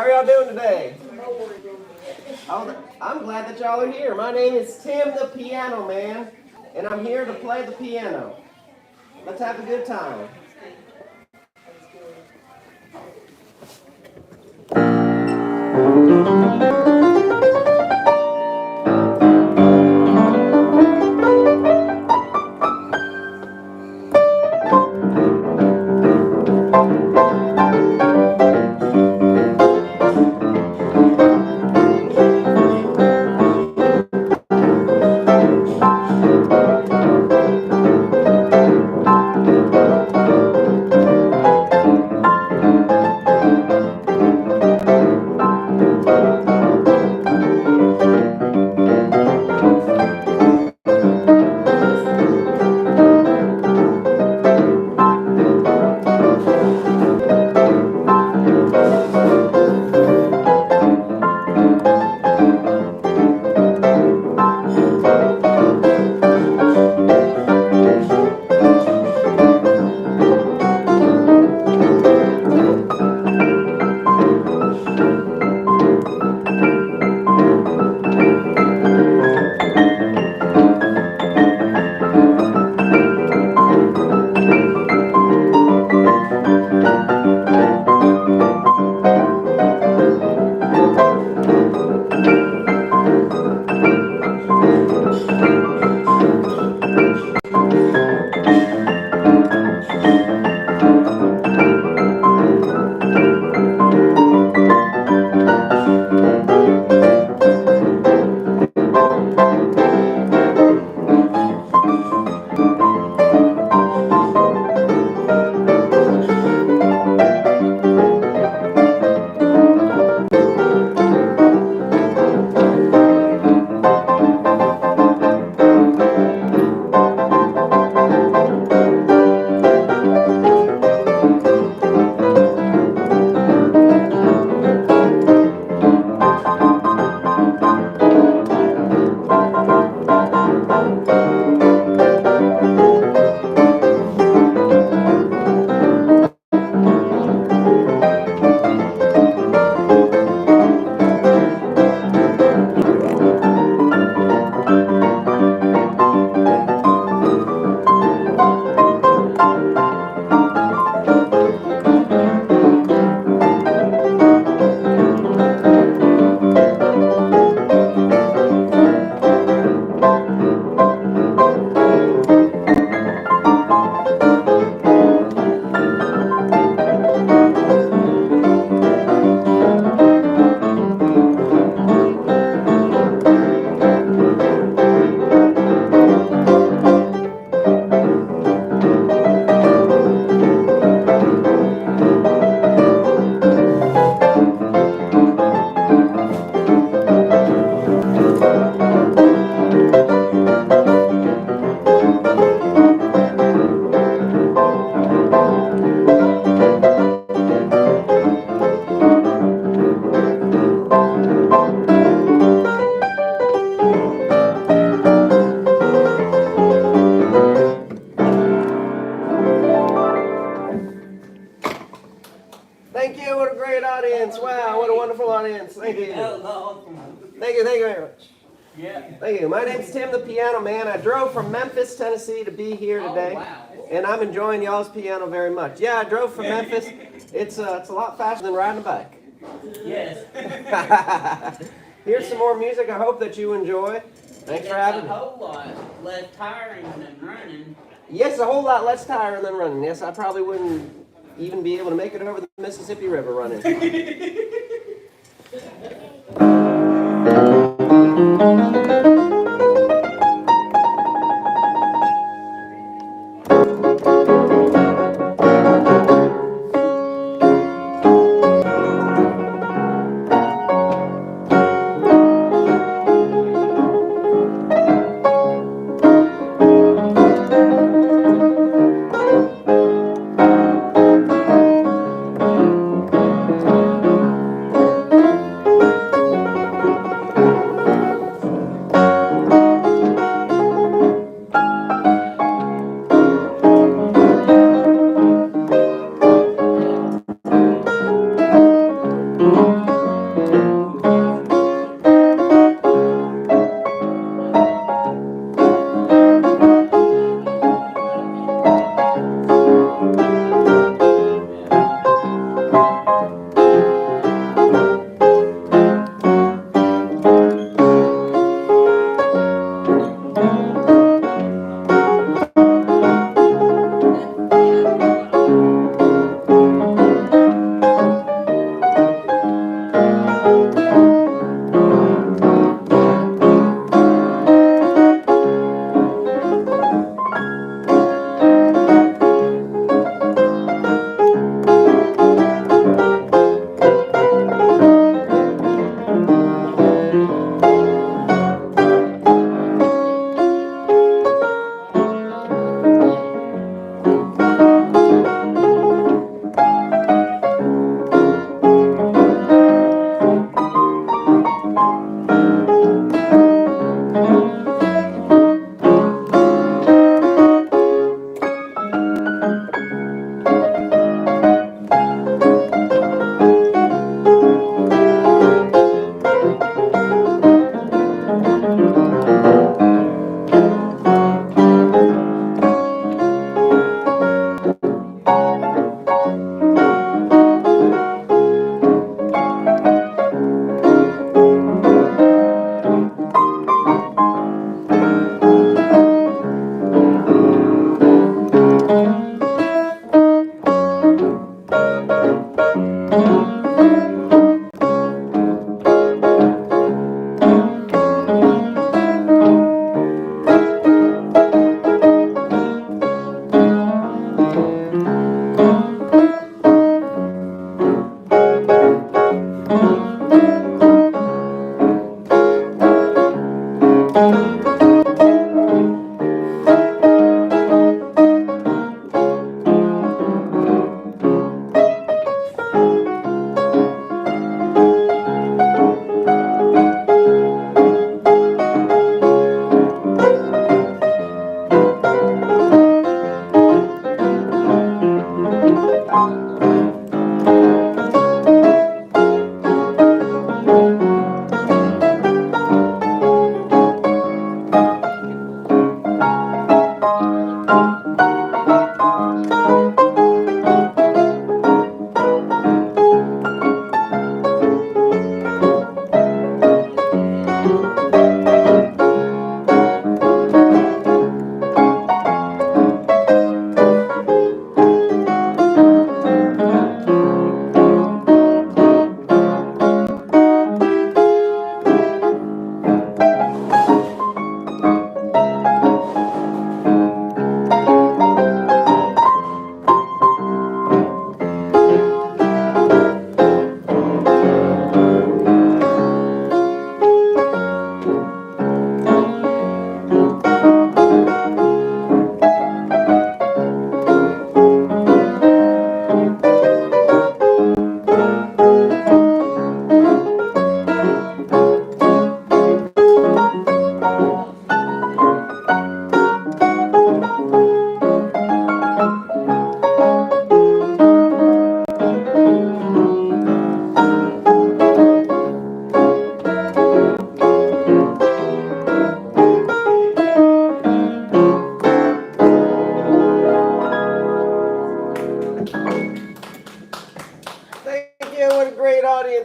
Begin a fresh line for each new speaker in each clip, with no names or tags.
are y'all doing today? Oh, I'm glad that y'all are here. My name is Tim the Piano Man, and I'm here to play the piano. Let's have a good time. Thank you. What a great audience. Wow, what a wonderful audience. Thank you. Thank you very much.
Yeah.
Thank you. My name's Tim the Piano Man. I drove from Memphis, Tennessee to be here today.
Oh, wow.
And I'm enjoying y'all's piano very much. Yeah, I drove from Memphis. It's a lot faster than riding a bike.
Yes.
Here's some more music I hope that you enjoy. Thanks for having me.
A whole lot less tiring than running.
Yes, a whole lot less tiring than running. Yes, I probably wouldn't even be able to make it over the Mississippi River running.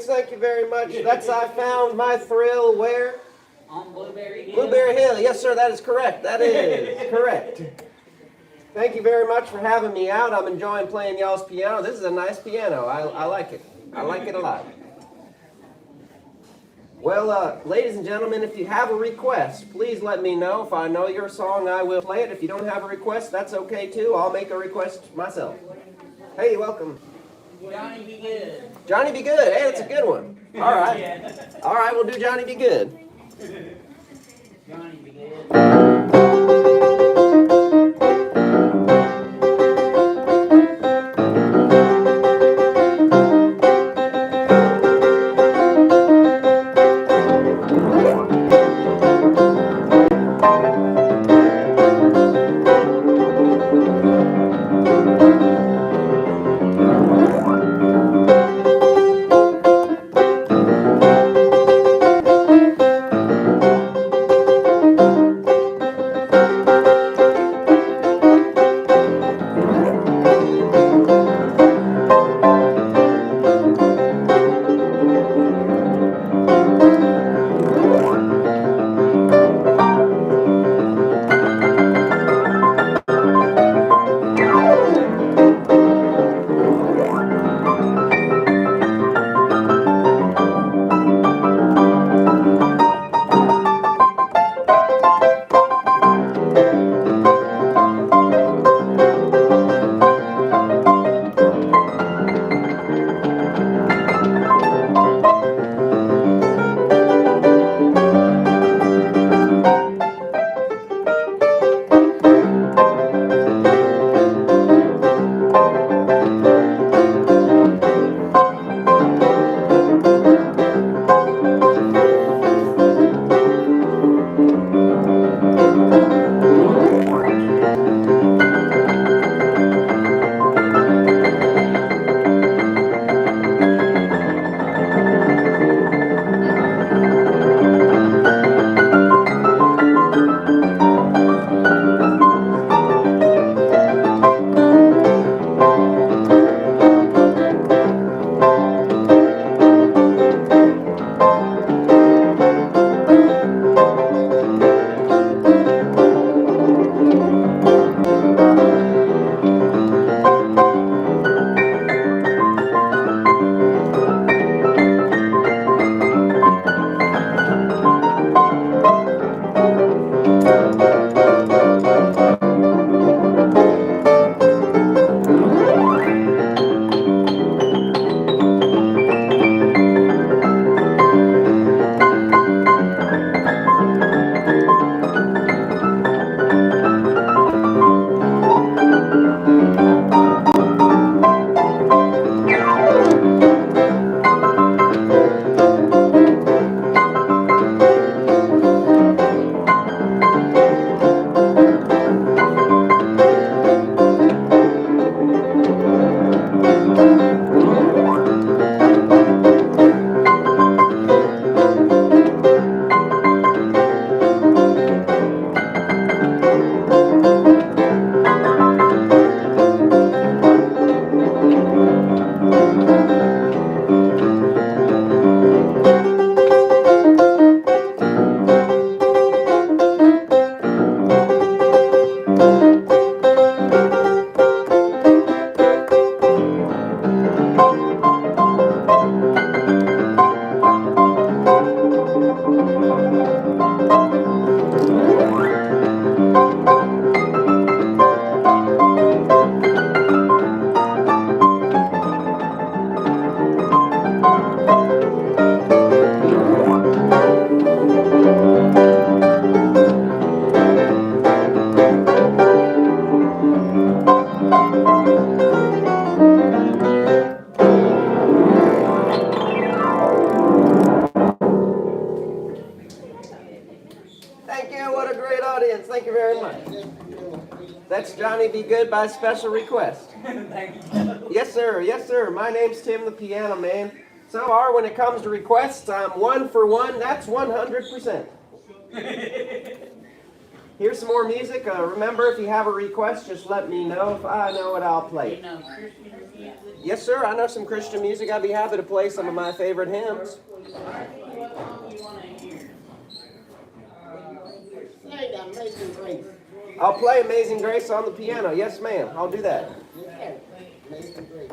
Thank you very much. That's I found my thrill where?
On Blueberry Hill.
Blueberry Hill. Yes, sir, that is correct. That is correct. Thank you very much for having me out. I'm enjoying playing y'all's piano. This is a nice piano. I like it. I like it a lot. Well, ladies and gentlemen, if you have a request, please let me know. If I know your song, I will play it. If you don't have a request, that's okay too. I'll make a request myself. Hey, welcome.
Johnny Be Good.
Johnny Be Good. Hey, that's a good one. All right. All right, we'll do Johnny Be Good.
Johnny Be Good.
you very much. That's Johnny Be Good by special request. Yes, sir. Yes, sir. My name's Tim the Piano Man. So far, when it comes to requests, I'm 1 for 1. That's 100%. Here's some more music. Remember, if you have a request, just let me know. If I know it, I'll play it. Yes, sir. I know some Christian music. I'd be happy to play some of my favorite hymns.
Amazing Grace.
I'll play Amazing Grace on the piano. Yes, ma'am. I'll do that.
Amazing Grace.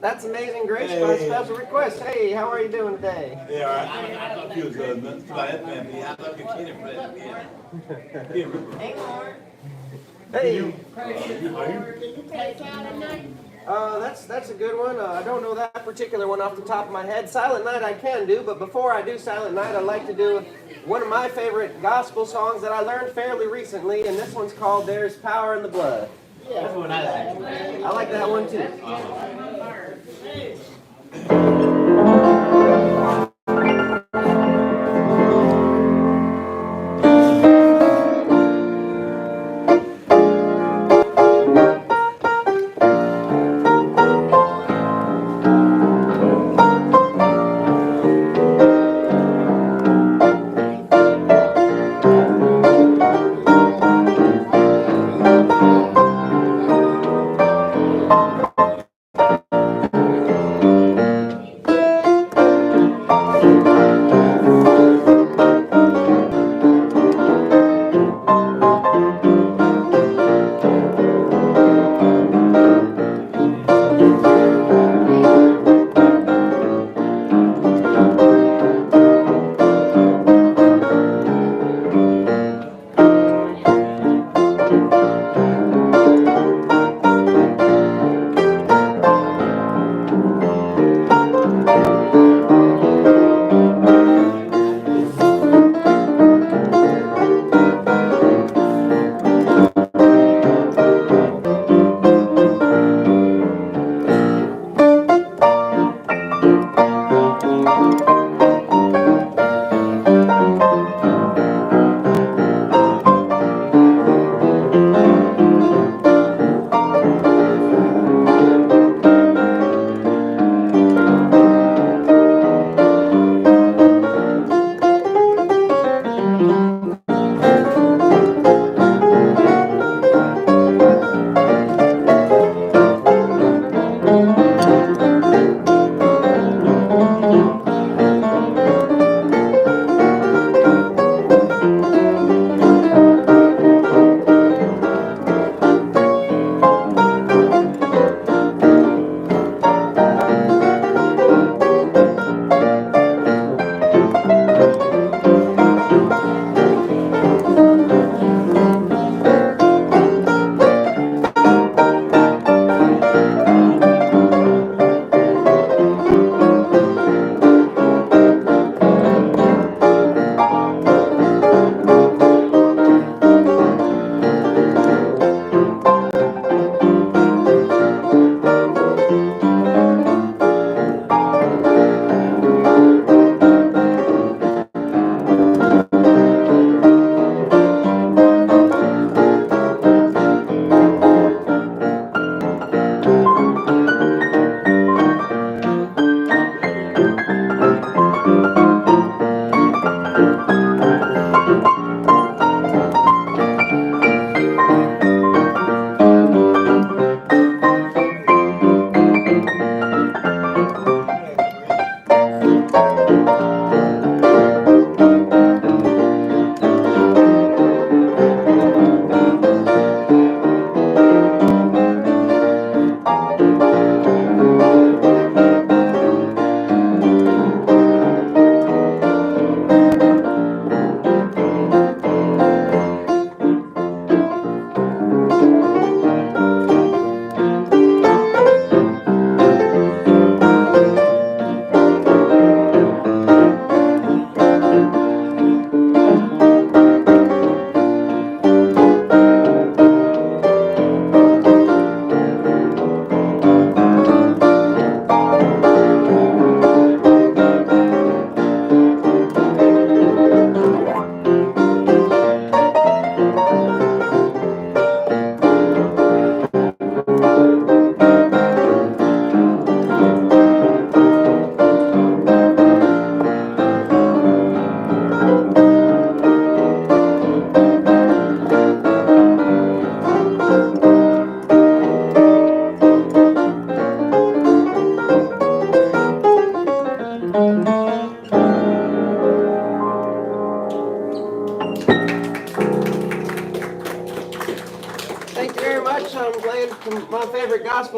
That's Amazing Grace by special request. Hey, how are you doing today?
Yeah, I thought you was good. I love your kid
Hey.
Can you play Silent Night?
That's a good one. I don't know that particular one off the top of my head. Silent Night I can do, but before I do Silent Night, I'd like to do one of my favorite gospel songs that I learned fairly recently, and this one's called There's Power in the Blood.
Yeah.
I like that one too.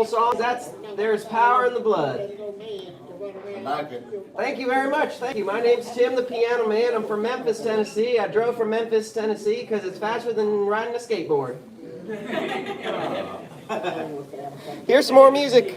gospel songs, there's power in the blood.
I like it.
Thank you very much. Thank you. My name's Tim, the Piano Man. I'm from Memphis, Tennessee. I drove from Memphis, Tennessee because it's faster than riding a skateboard. Here's some more music.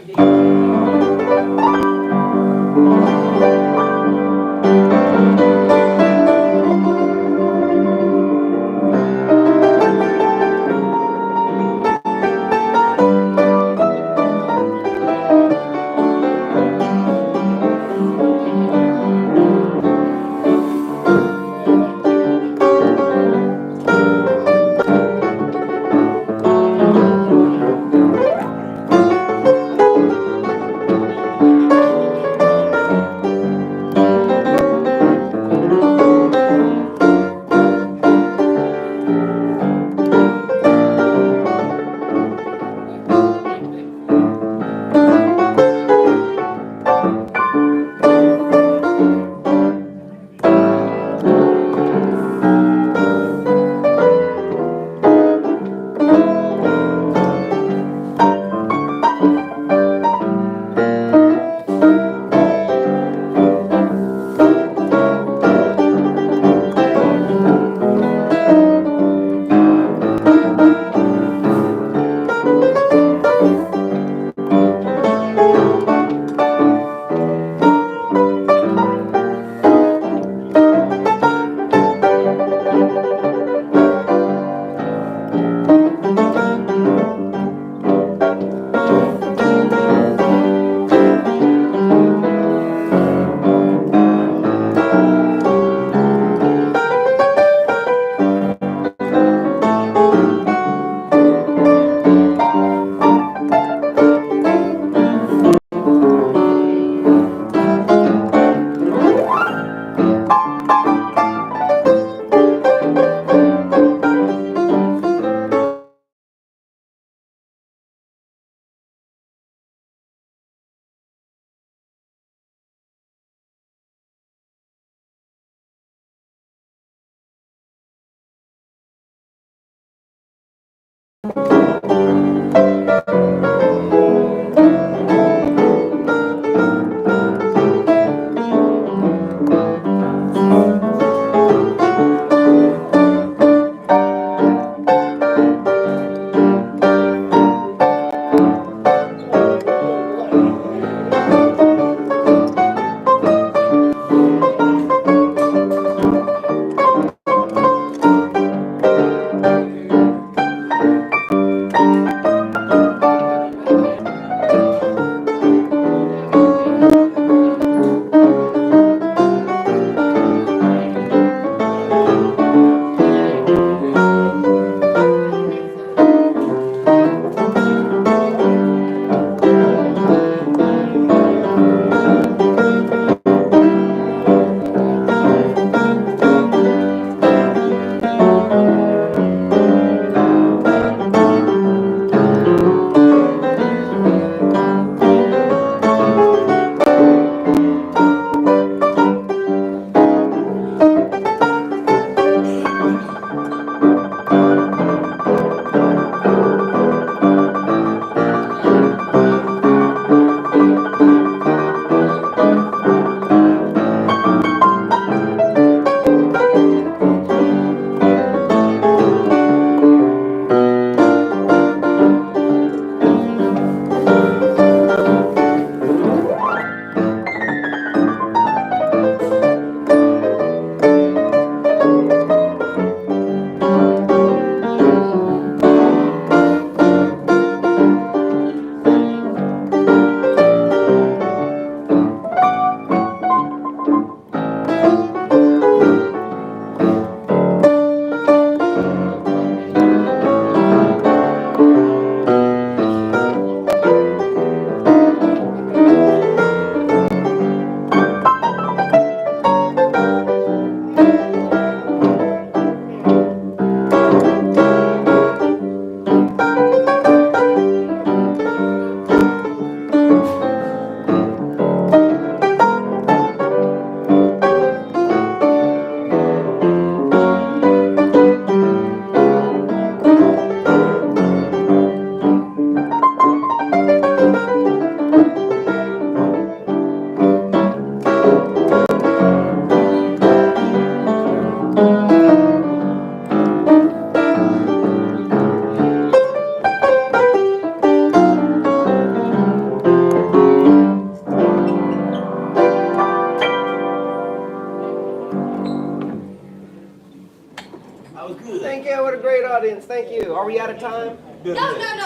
audience. Thank you. Are we out of time?
No,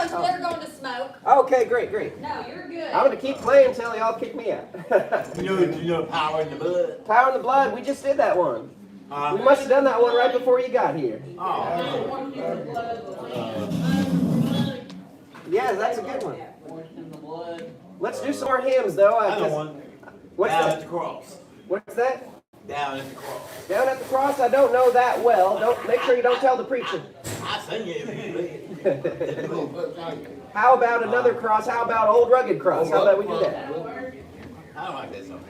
so they're going to smoke.
Okay, great.
No, you're good.
I'm going to keep playing until y'all kick me out.
You know power in the blood?
Power in the Blood, we just did that one. We must have done that one right before you got here. Yeah, that's a good one.
Washed in the blood.
Let's do some more hymns, though.
I know one.
What's
Down
that?
at the cross.
What's that?
Down at the cross.
Down at the cross, I don't know that well. Don't make sure you don't tell the preacher.
I sing it if you please.
How about another cross? How about Old Rugged Cross? How about we do that?
I don't like that song.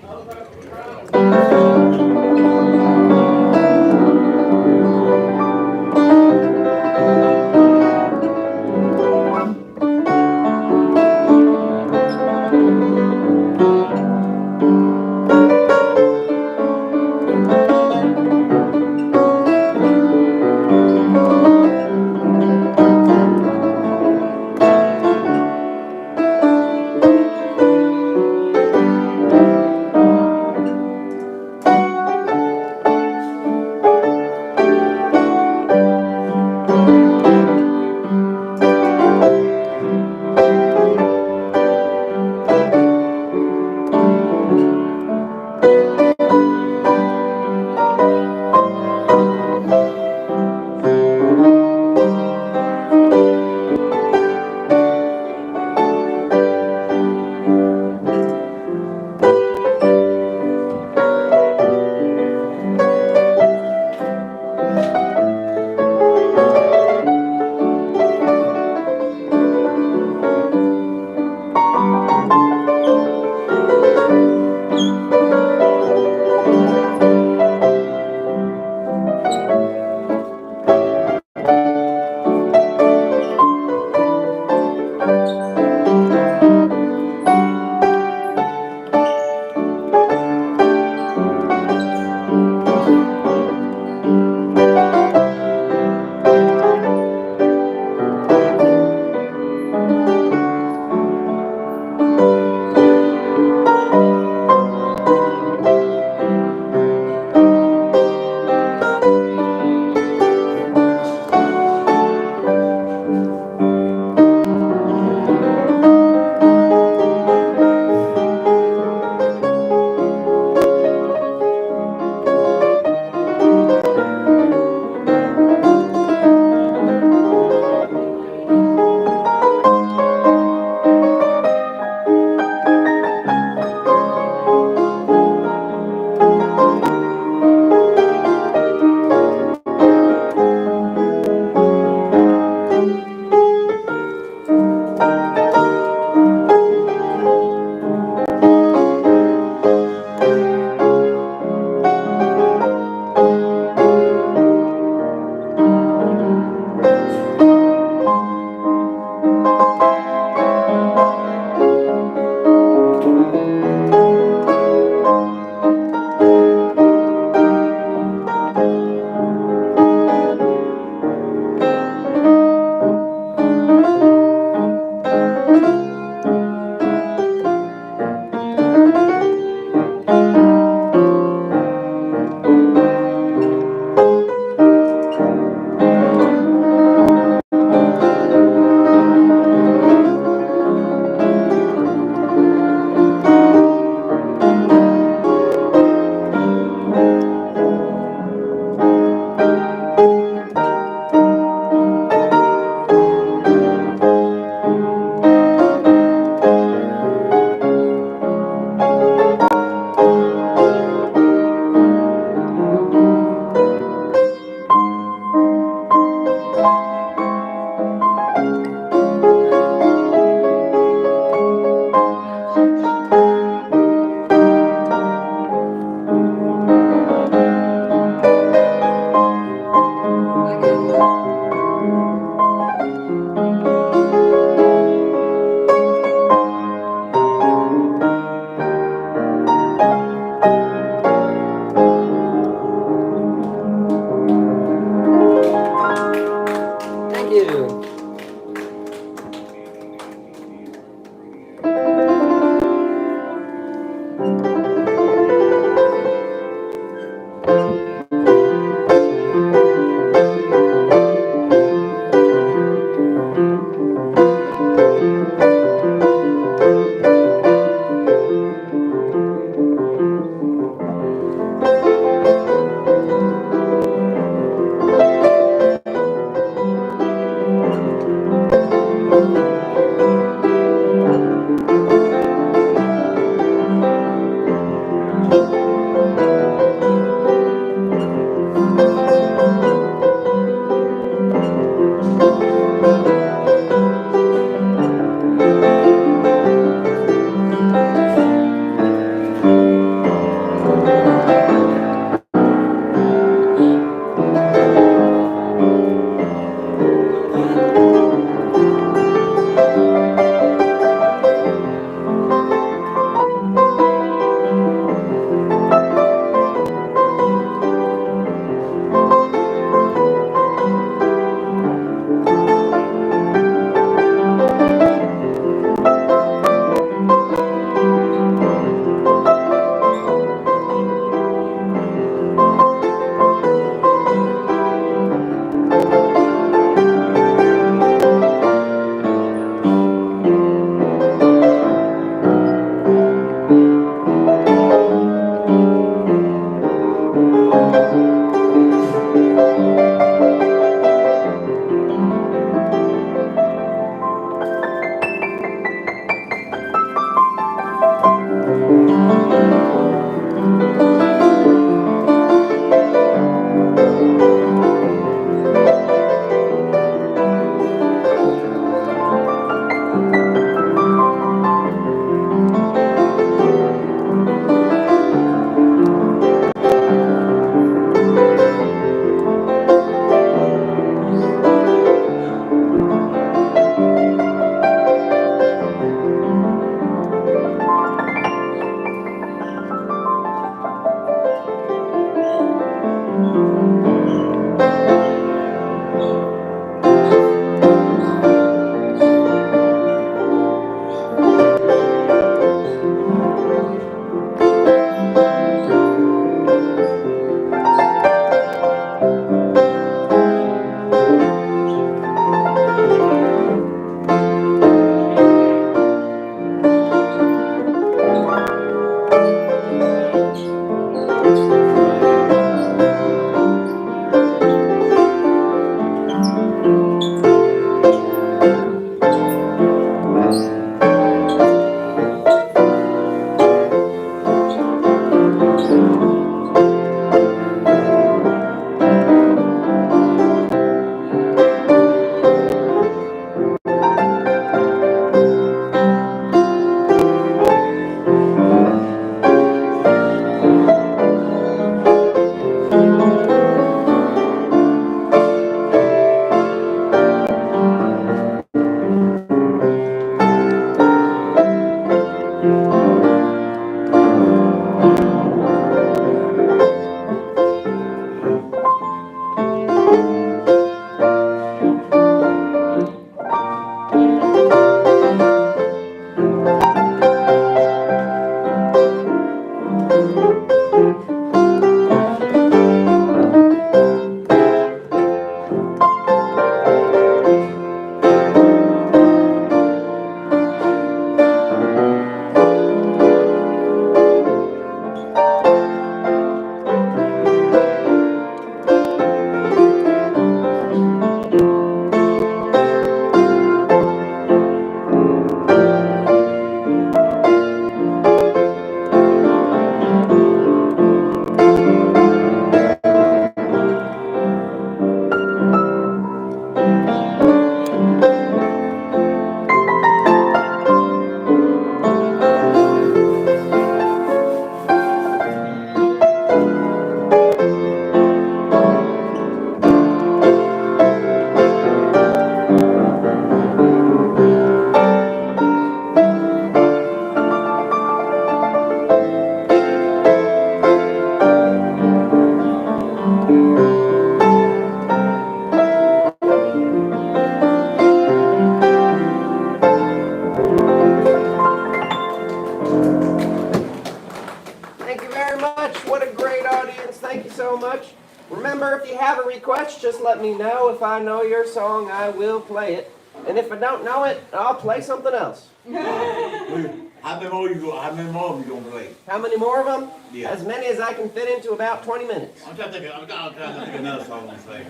much. What a great audience. Thank you so much. Remember, if you have a request, just let me know. If I know your song, I will play it. And if I don't know it, I'll play something else.
How many more of you gonna play?
How many more of them?
Yeah.
As many as I can fit into about 20 minutes.
I'm trying to think. I'm trying to think of another song to say.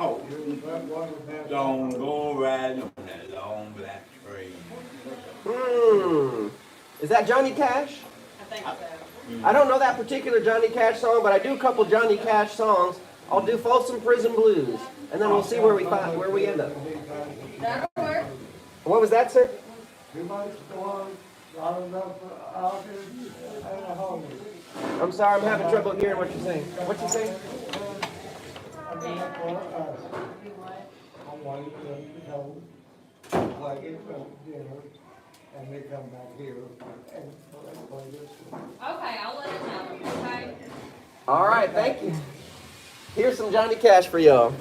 Oh, don't go riding on that long black train.
Is that Johnny Cash?
I think so.
I don't know that particular Johnny Cash song, but I do a couple Johnny Cash songs. I'll do Folsom Prison Blues, and then we'll see where we end up.
That'll work.
What was that, sir?
Too much storm, not enough houses, and a home.
I'm sorry, I'm having trouble hearing what you're saying. What you saying?
I'm going for us. I'm waiting for them to go, like it for dinner, and they come back here and play this one.
Okay, I'll let him know, okay?
All right, thank you. Here's some Johnny Cash for y'all.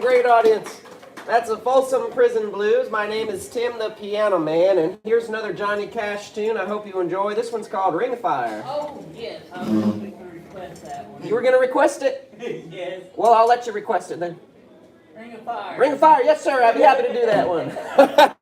great audience. That's the Folsom Prison Blues. My name is Tim the Piano Man, and here's another Johnny Cash tune I hope you enjoy. This one's called Ring of Fire.
Oh, yes, I was going to request that one.
You were going to request it?
Yes.
Well, I'll let you request it then.
Ring of Fire.
Ring of Fire, yes sir, I'd be happy to do that one.
All right.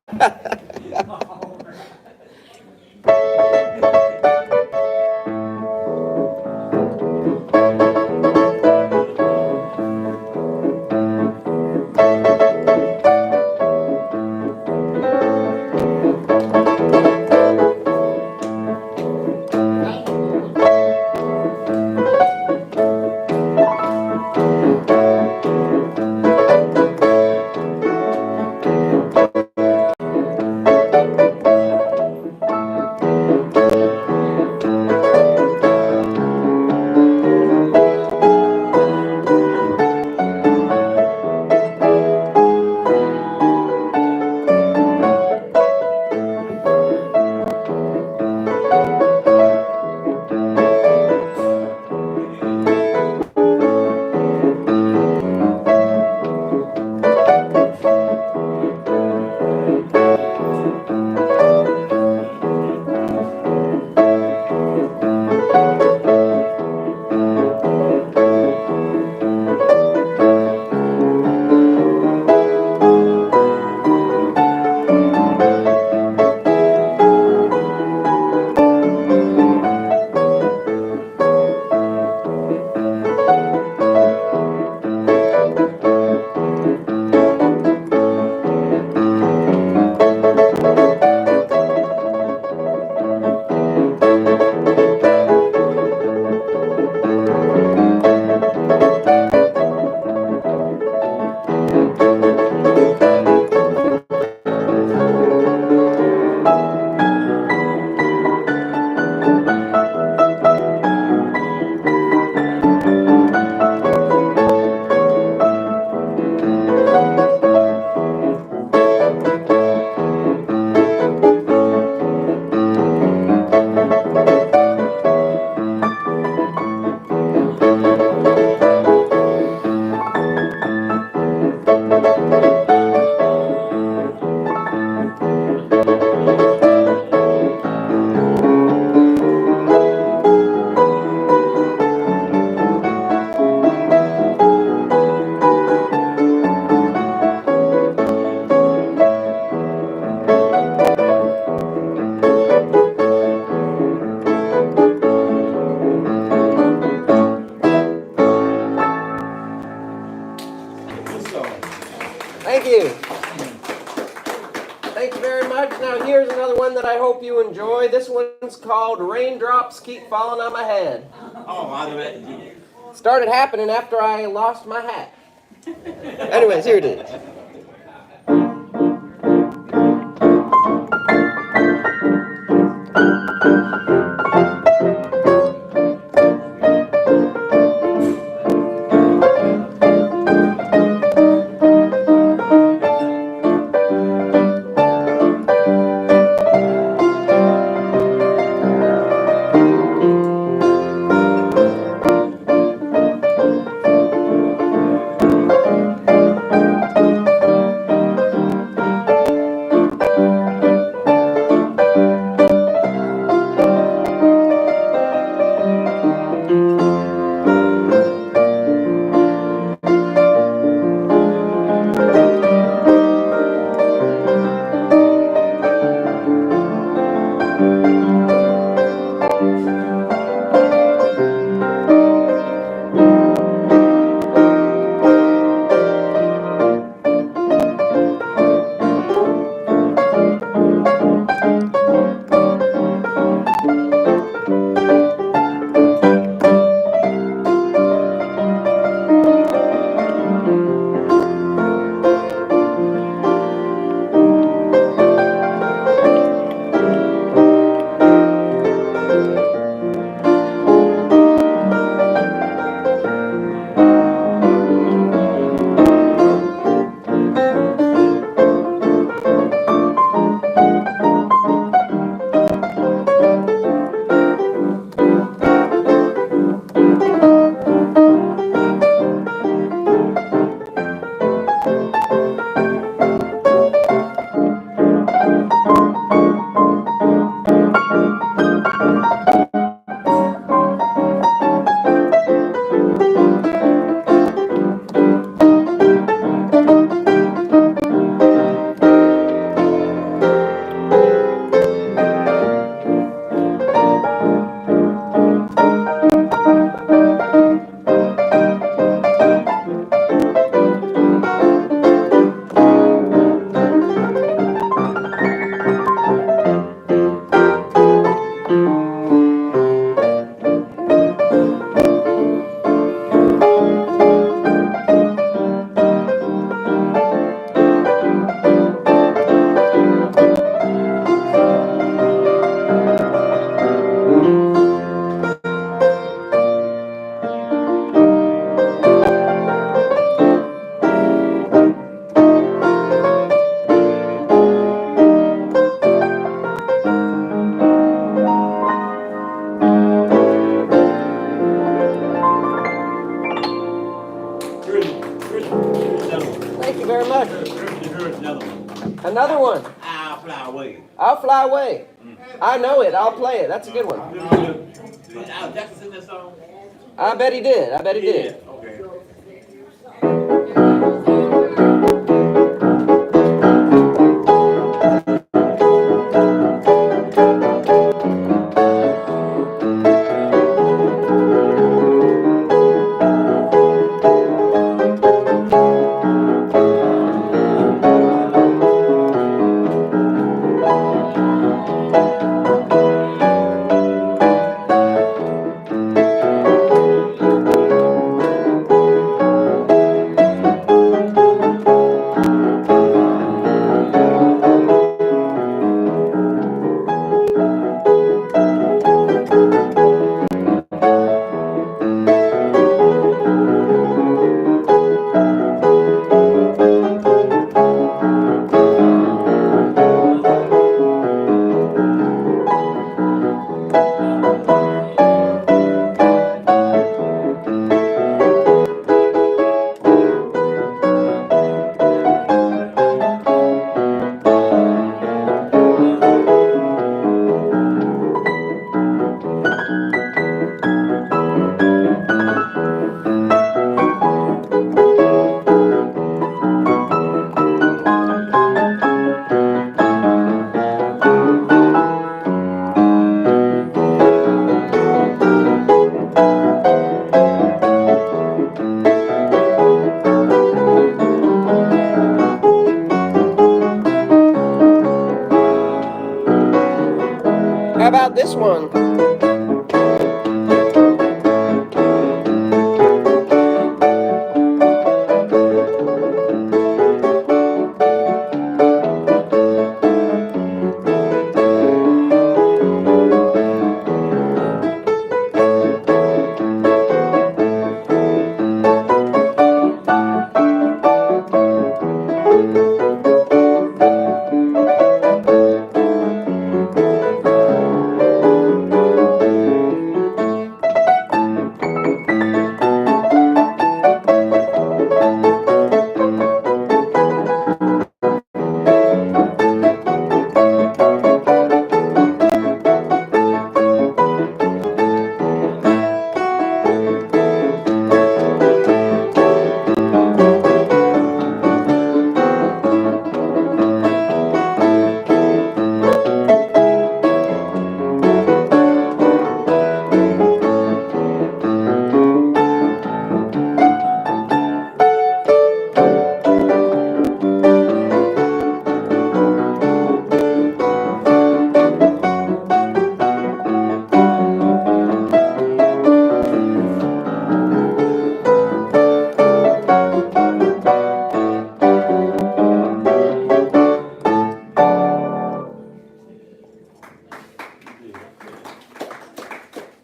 Thank you. Thank you very much. Now here's another one that I hope you enjoy. This one's called Raindrops Keep Falling on My Head.
Oh, I do that.
Started happening after I lost my hat. Anyways, here it is. very much.
Here's another one.
Another one.
I'll fly away.
I'll fly away. I know it. I'll play it. That's a good one.
Did Al Jackson sing that song?
I bet he did. I bet he did.
Okay.
How about this one?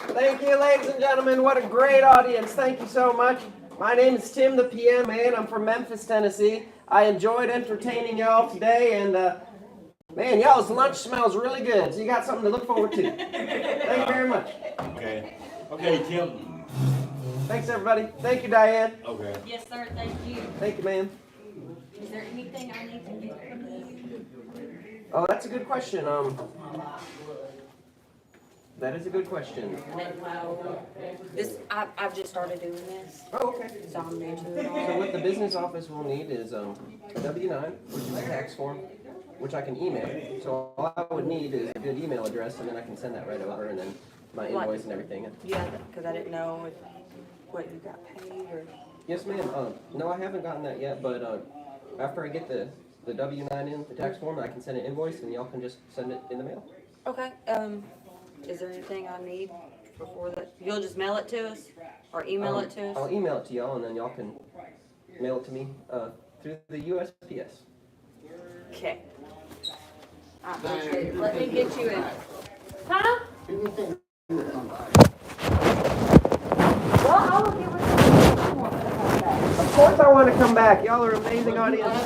Thank you, ladies and gentlemen. What a great audience. Thank you so much. My name is Tim the PM Man. I'm from Memphis, Tennessee. I enjoyed entertaining y'all today, and man, y'all's lunch smells really good, so you got something to look forward to. Thank you very much.
Okay. Okay, Tim.
Thanks, everybody. Thank you, Diane.
Okay.
Yes, sir, thank you.
Thank you, ma'am.
Is there anything I need to get from you?
Oh, that's a good question. That is a good question.
I've just started doing this,
Oh, okay.
so I'm new to it
So
all.
what the business office will need is a W-9, which is a tax form, which I can email. So all I would need is a good email address, and then I can send that right over, and then my invoice and everything.
Yeah, because I didn't know what you got paid or.
Yes, ma'am. No, I haven't gotten that yet, but after I get the W-9 in, the tax form, I can send an invoice, and y'all can just send it in the mail.
Okay, is there anything I need before that? You'll just mail it to us or email it to us?
I'll email it to y'all, and then y'all can mail it to me through the USPS.
Okay. I appreciate it. Let me get you in. Huh? Well, I'll give it.
Of course I want to come back. Y'all are an amazing audience.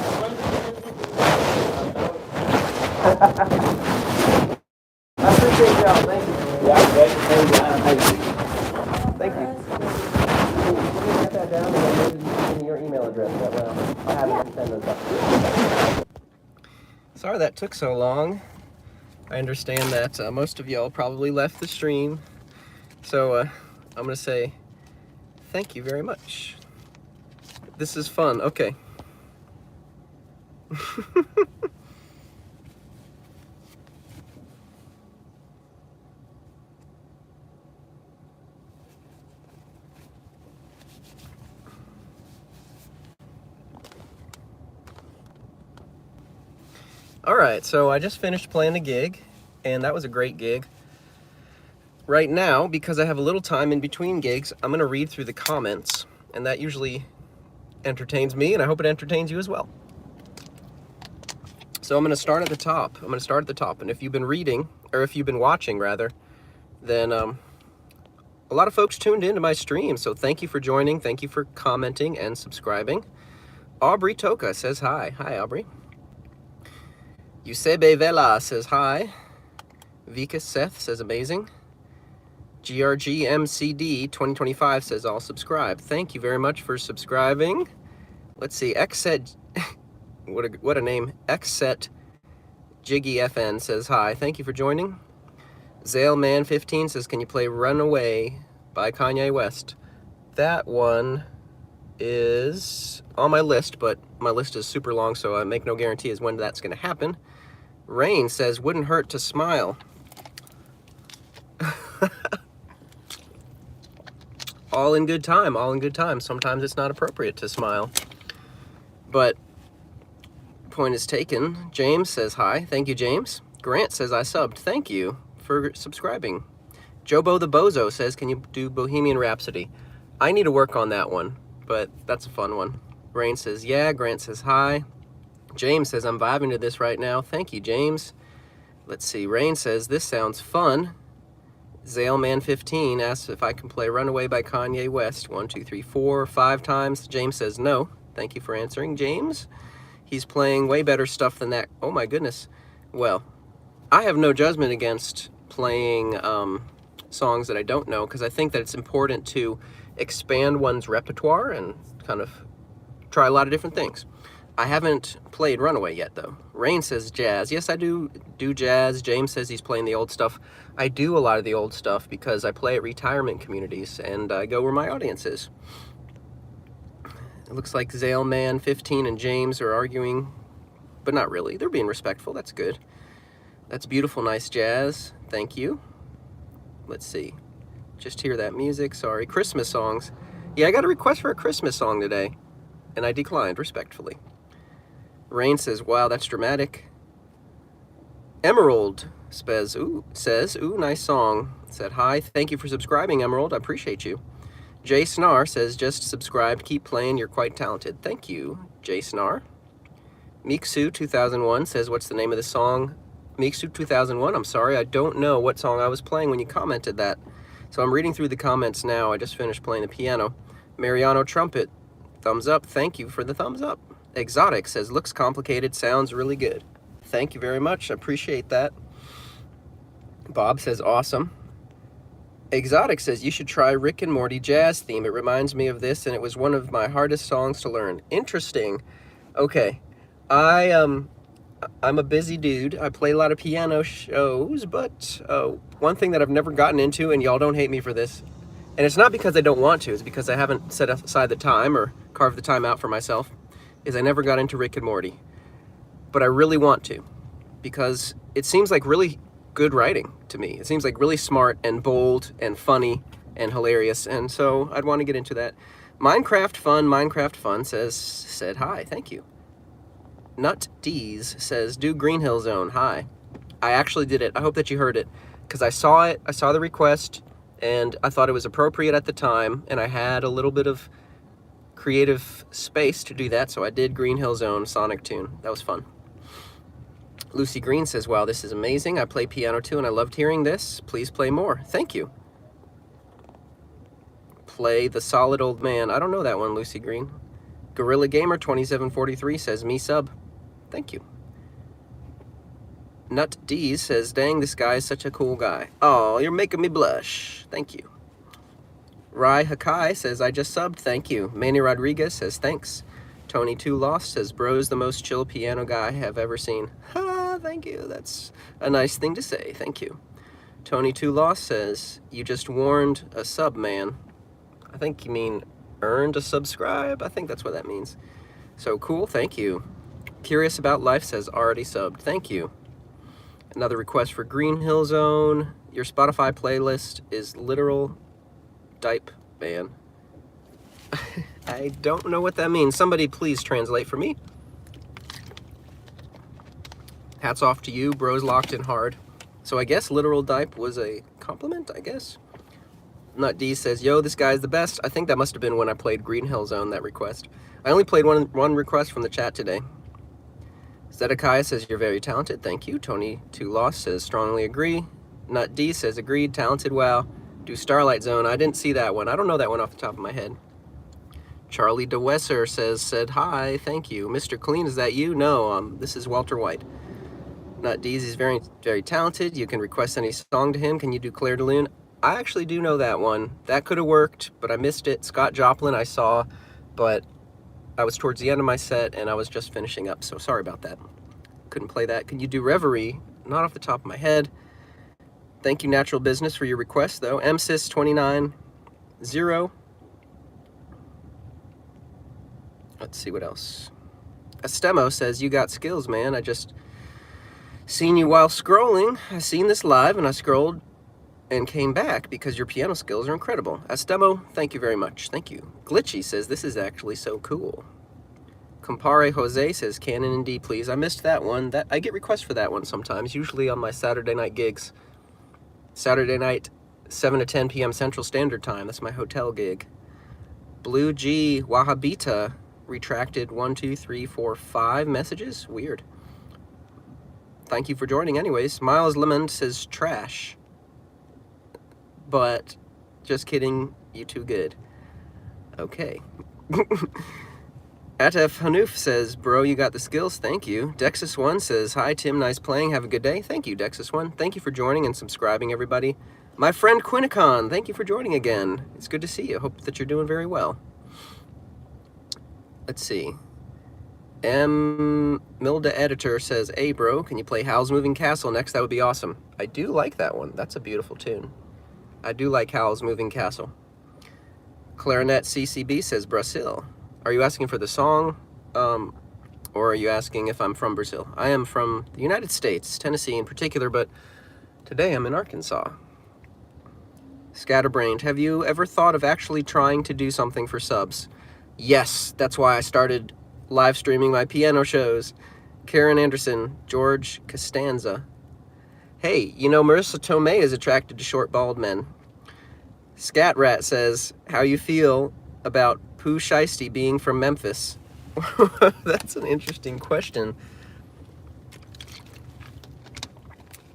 I appreciate y'all. Thank you. Thank you. Let me write that down. your email address. That way I'll have it and send those up. Sorry that took so long. I understand that most of y'all probably left the stream. So I'm going to say thank you very much. This is fun. Okay. All right, so I just finished playing the gig, and that was a great gig. Right now, because I have a little time in between gigs, I'm going to read through the comments, and that usually entertains me, and I hope it entertains you as well. So I'm going to start at the top. And if you've been reading, or if you've been watching, rather, then a lot of folks tuned into my stream, so thank you for joining, thank you for commenting and subscribing. Aubrey Toka says hi. Hi, Aubrey. Eusebe Vela says hi. Vika Seth says amazing. GRGMCD 2025 says I'll subscribe. Thank you very much for subscribing. Let's see, Xset, what a name. Xset Jiggy FN says hi. Thank you for joining. Zaleman15 says, can you play Runaway by Kanye West? That one is on my list, but my list is super long, so I make no guarantee as when that's going to happen. Rain says, wouldn't hurt to smile. All in good time, all in good time. Sometimes it's not appropriate to smile. But point is taken. James says hi. Thank you, James. Grant says I subbed. Thank you for subscribing. Jobo the Bozo says, can you do Bohemian Rhapsody? I need to work on that one, but that's a fun one. Rain says yeah. Grant says hi. James says, I'm vibing to this right now. Thank you, James. Let's see. Rain says, this sounds fun. Zaleman15 asks if I can play Runaway by Kanye West 1, 2, 3, 4, 5 times. James says no. Thank you for answering, James. He's playing way better stuff than that. Oh my goodness. Well, I have no judgment against playing songs that I don't know, because I think that it's important to expand one's repertoire and kind of try a lot of different things. I haven't played Runaway yet, though. Rain says jazz. Yes, I do jazz. James says he's playing the old stuff. I do a lot of the old stuff because I play at retirement communities, and I go where my audience is. It looks like Zaleman15 and James are arguing, but not really. They're being respectful. That's good. That's beautiful, nice jazz. Thank you. Let's see. Just hear that music. Sorry. Christmas songs. Yeah, I got a request for a Christmas song today, and I declined respectfully. Rain says, wow, that's dramatic. Emerald says, ooh, nice song. Said, hi, thank you for subscribing, Emerald. I appreciate you. Jay Snar says, just subscribed, keep playing, you're quite talented. Thank you, Jay Snar. Miksu 2001 says, what's the name of the song? Miksu 2001, I'm sorry, I don't know what song I was playing when you commented that. So I'm reading through the comments now. I just finished playing the piano. Mariano Trumpet, thumbs up, thank you for the thumbs up. Exotic says, looks complicated, sounds really good. Thank you very much, I appreciate that. Bob says, awesome. Exotic says, you should try Rick and Morty jazz theme. It reminds me of this, and it was one of my hardest songs to learn. Interesting. Okay, I'm a busy dude. I play a lot of piano shows, but one thing that I've never gotten into, and y'all don't hate me for this, and it's not because I don't want to, it's because I haven't set aside the time or carved the time out for myself, is I never got into Rick and Morty. But I really want to, because it seems like really good writing to me. It seems like really smart and bold and funny and hilarious, and so I'd want to get into that. Minecraft Fun said hi, thank you. Nut D's says, do Green Hill Zone, hi. I actually did it. I hope that you heard it, because I saw it, I saw the request, and I thought it was appropriate at the time, and I had a little bit of creative space to do that, so I did Green Hill Zone Sonic tune. That was fun. Lucy Green says, wow, this is amazing. I play piano too, and I loved hearing this. Please play more. Thank you. Play The Solid Old Man. I don't know that one, Lucy Green. Gorilla Gamer 2743 says, me sub. Thank you. Nut D's says, dang, this guy is such a cool guy. Oh, you're making me blush. Thank you. Rai Hakai says, I just subbed, thank you. Manny Rodriguez says, thanks. Tony 2 Lost says, bro's the most chill piano guy I have ever seen. Ha, thank you. That's a nice thing to say. Thank you. Tony 2 Lost says, you just warned a sub, man. I think you mean earned a subscribe. I think that's what that means. So cool. Thank you. Curious About Life says, already subbed. Thank you. Another request for Green Hill Zone. Your Spotify playlist is literal dipe, man. I don't know what that means. Somebody please translate for me. Hats off to you, bros locked in hard. So I guess literal dipe was a compliment, I guess. Nut D says, yo, this guy's the best. I think that must have been when I played Green Hill Zone, that request. I only played one request from the chat today. Zedekiah says, you're very talented. Thank you. Tony 2 Lost says, strongly agree. Nut D says, agreed. Talented. Wow. Do Starlight Zone. I didn't see that one. I don't know that one off the top of my head. Charlie DeWesser said, hi. Thank you. Mr. Clean, is that you? No, this is Walter White. Nut D is very, very talented. You can request any song to him. Can you do Claire de Lune? I actually do know that one. That could have worked, but I missed it. Scott Joplin I saw, but I was towards the end of my set and I was just finishing up, so sorry about that. Couldn't play that. Can you do Reverie? Not off the top of my head. Thank you, Natural Business, for your request, though. MSys290. Let's see what else. Estemo says, you got skills, man. I just seen you while scrolling. I seen this live and I scrolled and came back because your piano skills are incredible. Estemo, thank you very much. Thank you. Glitchy says, this is actually so cool. Compare Jose says, Canon in D, please. I missed that one. I get requests for that one sometimes, usually on my Saturday night gigs. Saturday night, 7 to 10 p.m. Central Standard Time. That's my hotel gig. Blue G Wahhabita retracted 1, 2, 3, 4, 5 messages. Weird. Thank you for joining anyways. Miles Lemond says, trash. But just kidding, you too good. Okay. Atef Hanuf says, bro, you got the skills, thank you. Dexus1 says, hi Tim, nice playing, have a good day. Thank you, Dexus1. Thank you for joining and subscribing, everybody. My friend Quinicon, thank you for joining again. It's good to see you. Hope that you're doing very well. Let's see. Milda Editor says, hey bro, can you play Howl's Moving Castle next? That would be awesome. I do like that one. That's a beautiful tune. I do like Howl's Moving Castle. Clarinet CCB says, Brazil. Are you asking for the song, or are you asking if I'm from Brazil? I am from the United States, Tennessee in particular, but today I'm in Arkansas. Scatterbrained, have you ever thought of actually trying to do something for subs? Yes, that's why I started live streaming my piano shows. Karen Anderson, George Costanza. Hey, you know Marissa Tomei is attracted to short, bald men. Scat Rat says, how you feel about Pooh Shiesty being from Memphis? That's an interesting question.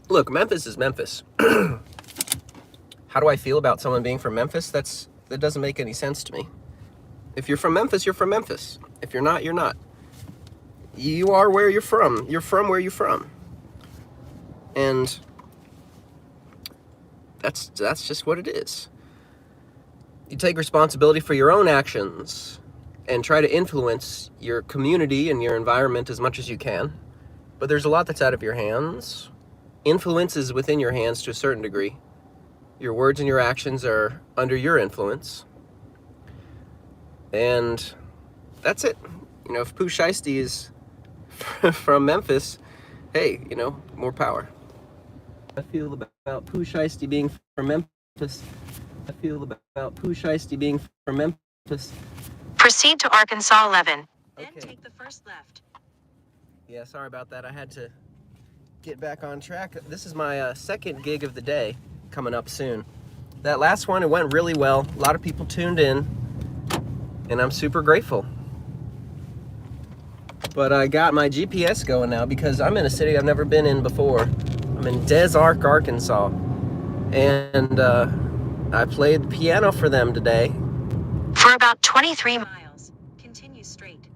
Look, Memphis is Memphis. How do I feel about someone being from Memphis? That doesn't make any sense to me. If you're from Memphis, you're from Memphis. If you're not, you're not. You are where you're from. You're from where you're from. And that's just what it is. You take responsibility for your own actions and try to influence your community and your environment as much as you can. But there's a lot that's out of your hands. Influence is within your hands to a certain degree. Your words and your actions are under your influence. And that's it. You know, if Pooh Shiesty is from Memphis, hey, you know, more power. I feel about Pooh Shiesty being from Memphis. I feel about Pooh Shiesty being from Memphis.
Proceed to Arkansas 11. Then
Okay.
take the first left.
Yeah, sorry about that. I had to get back on track. This is my second gig of the day coming up soon. That last one, it went really well. A lot of people tuned in, and I'm super grateful. But I got my GPS going now because I'm in a city I've never been in before. I'm in Des Arc, Arkansas. And I played piano for them today.
For about 23 miles, continue straight.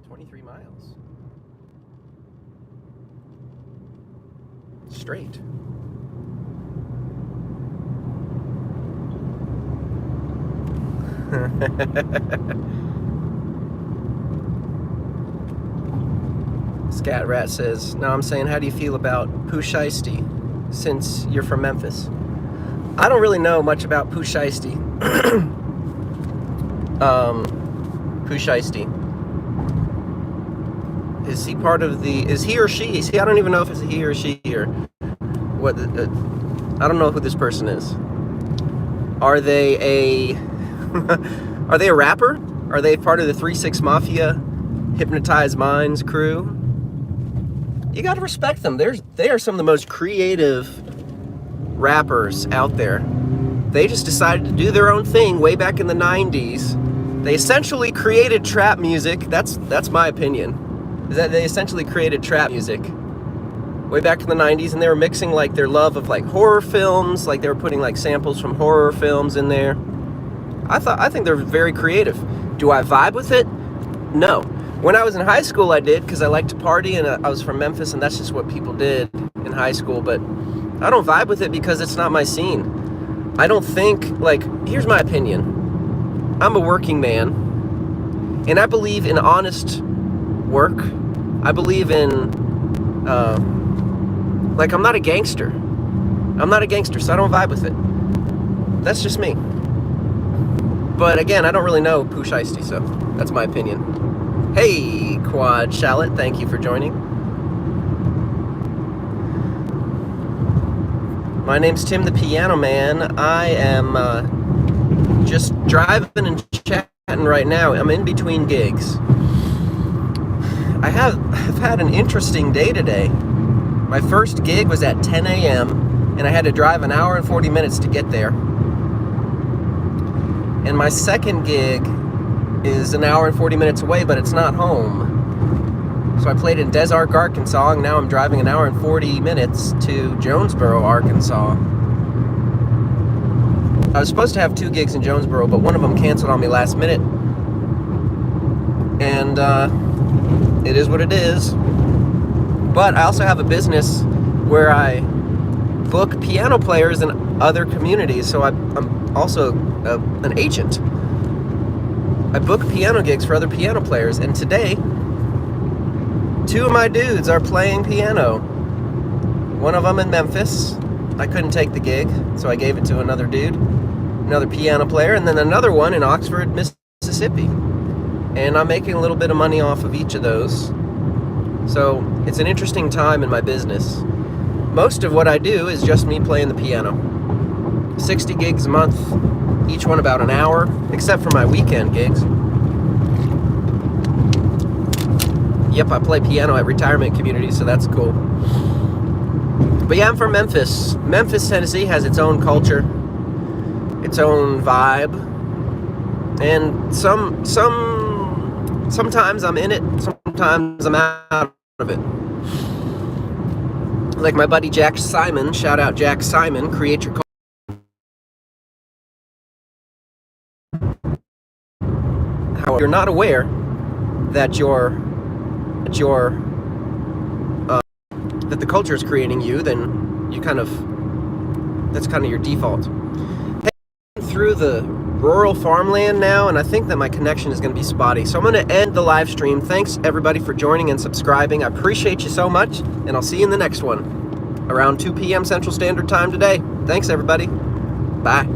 23 miles. Straight. Scat Rat says, no, I'm saying, how do you feel about Pooh Shiesty since you're from Memphis? I don't really know much about Pooh Shiesty. Pooh Shiesty. Is he part of the, is he or she? See, I don't even know if it's a he or she or what. I don't know who this person is. Are they a, are they a rapper? Are they part of the 3-6 Mafia, Hypnotized Minds crew? You gotta respect them. They are some of the most creative rappers out there. They just decided to do their own thing way back in the 90s. They essentially created trap music. That's my opinion. Is that they essentially created trap music way back in the 90s, and they were mixing like their love of like horror films, like they were putting like samples from horror films in there. I think they're very creative. Do I vibe with it? No. When I was in high school, I did, because I liked to party, and I was from Memphis, and that's just what people did in high school. But I don't vibe with it because it's not my scene. I don't think, like, here's my opinion. I'm a working man, and I believe in honest work. I believe in, like, I'm not a gangster. I'm not a gangster, so I don't vibe with it. That's just me. But again, I don't really know Pooh Shiesty, so that's my opinion. Hey, Quad Shallot, thank you for joining. My name's Tim the Piano Man. I am just driving and chatting right now. I'm in between gigs. I've had an interesting day today. My first gig was at 10 a.m. and I had to drive an hour and 40 minutes to get there. And my second gig is an hour and 40 minutes away, but it's not home. So I played in Des Arc, Arkansas, and now I'm driving an hour and 40 minutes to Jonesboro, Arkansas. I was supposed to have 2 gigs in Jonesboro, but one of them canceled on me last minute. And it is what it is. But I also have a business where I book piano players in other communities, so I'm also an agent. I book piano gigs for other piano players, and today 2 of my dudes are playing piano. One of them in Memphis. I couldn't take the gig, so I gave it to another dude, another piano player, and then another one in Oxford, Mississippi. And I'm making a little bit of money off of each of those. So it's an interesting time in my business. Most of what I do is just me playing the piano. 60 gigs a month, each one about an hour, except for my weekend gigs. Yep, I play piano at retirement communities, so that's cool. But yeah, I'm from Memphis. Memphis, Tennessee has its own culture, its own vibe, and sometimes I'm in it, sometimes I'm out of it. Like my buddy Jack Simon, shout out Jack Simon, create your culture. However, you're not aware that that the culture is creating you, then you that's kind of your default. Hey, through the rural farmland now, and I think that my connection is going to be spotty, so I'm going to end the live stream. Thanks everybody for joining and subscribing. I appreciate you so much, and I'll see you in the next one around 2 p.m. Central Standard Time today. Thanks everybody. Bye.